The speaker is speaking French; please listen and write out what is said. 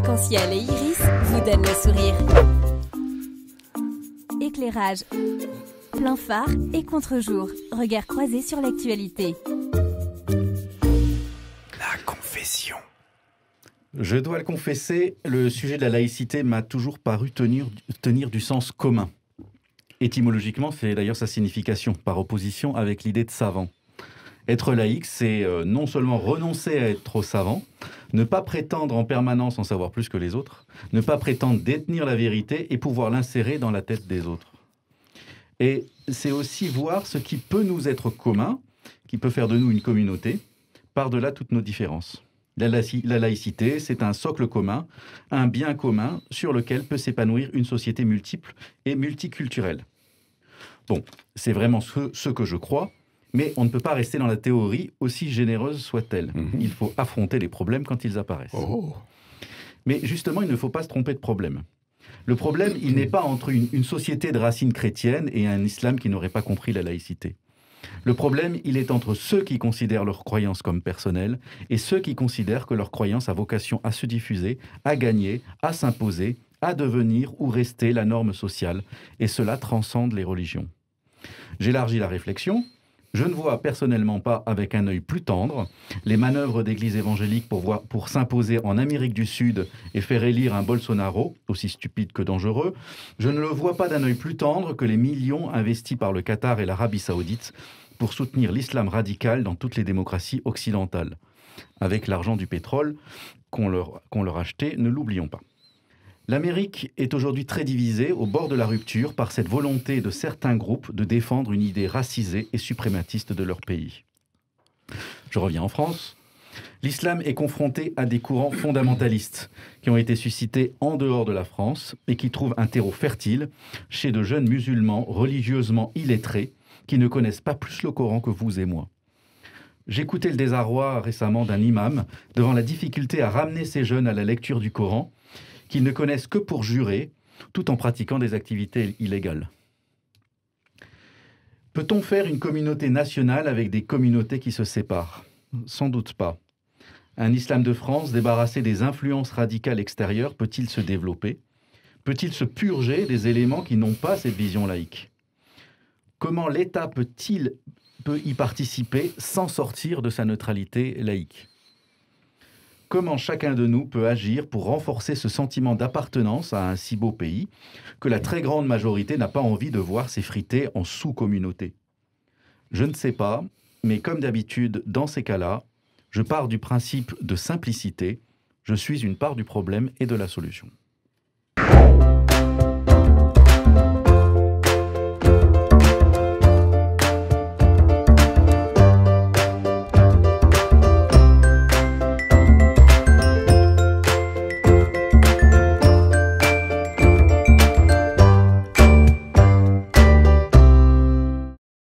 arc-en-ciel et iris vous donnent le sourire. Éclairage, plein phare et contre-jour. Regard croisé sur l'actualité. La confession. Je dois le confesser, le sujet de la laïcité m'a toujours paru tenir du sens commun. Étymologiquement, c'est d'ailleurs sa signification, par opposition avec l'idée de savant. Être laïque, c'est non seulement renoncer à être trop savant, ne pas prétendre en permanence en savoir plus que les autres, ne pas prétendre détenir la vérité et pouvoir l'insérer dans la tête des autres. Et c'est aussi voir ce qui peut nous être commun, qui peut faire de nous une communauté, par-delà toutes nos différences. La laïcité, c'est un socle commun, un bien commun sur lequel peut s'épanouir une société multiple et multiculturelle. Bon, c'est vraiment ce que je crois, mais on ne peut pas rester dans la théorie, aussi généreuse soit-elle. Il faut affronter les problèmes quand ils apparaissent. Mais justement, il ne faut pas se tromper de problème. Le problème, il n'est pas entre une société de racines chrétiennes et un islam qui n'aurait pas compris la laïcité. Le problème, il est entre ceux qui considèrent leurs croyances comme personnelles et ceux qui considèrent que leur croyance a vocation à se diffuser, à gagner, à s'imposer, à devenir ou rester la norme sociale. Et cela transcende les religions. J'élargis la réflexion. Je ne vois personnellement pas avec un œil plus tendre les manœuvres d'églises évangéliques pour s'imposer en Amérique du Sud et faire élire un Bolsonaro, aussi stupide que dangereux. Je ne le vois pas d'un œil plus tendre que les millions investis par le Qatar et l'Arabie Saoudite pour soutenir l'islam radical dans toutes les démocraties occidentales. Avec l'argent du pétrole qu'on leur achetait, ne l'oublions pas. L'Amérique est aujourd'hui très divisée, au bord de la rupture, par cette volonté de certains groupes de défendre une idée racisée et suprématiste de leur pays. Je reviens en France. L'islam est confronté à des courants fondamentalistes qui ont été suscités en dehors de la France et qui trouvent un terreau fertile chez de jeunes musulmans religieusement illettrés qui ne connaissent pas plus le Coran que vous et moi. J'écoutais le désarroi récemment d'un imam devant la difficulté à ramener ces jeunes à la lecture du Coran qu'ils ne connaissent que pour jurer, tout en pratiquant des activités illégales. Peut-on faire une communauté nationale avec des communautés qui se séparent ? Sans doute pas. Un islam de France débarrassé des influences radicales extérieures peut-il se développer ? Peut-il se purger des éléments qui n'ont pas cette vision laïque ? Comment l'État peut y participer sans sortir de sa neutralité laïque ? Comment chacun de nous peut agir pour renforcer ce sentiment d'appartenance à un si beau pays que la très grande majorité n'a pas envie de voir s'effriter en sous-communauté ? Je ne sais pas, mais comme d'habitude, dans ces cas-là, je pars du principe de simplicité. Je suis une part du problème et de la solution.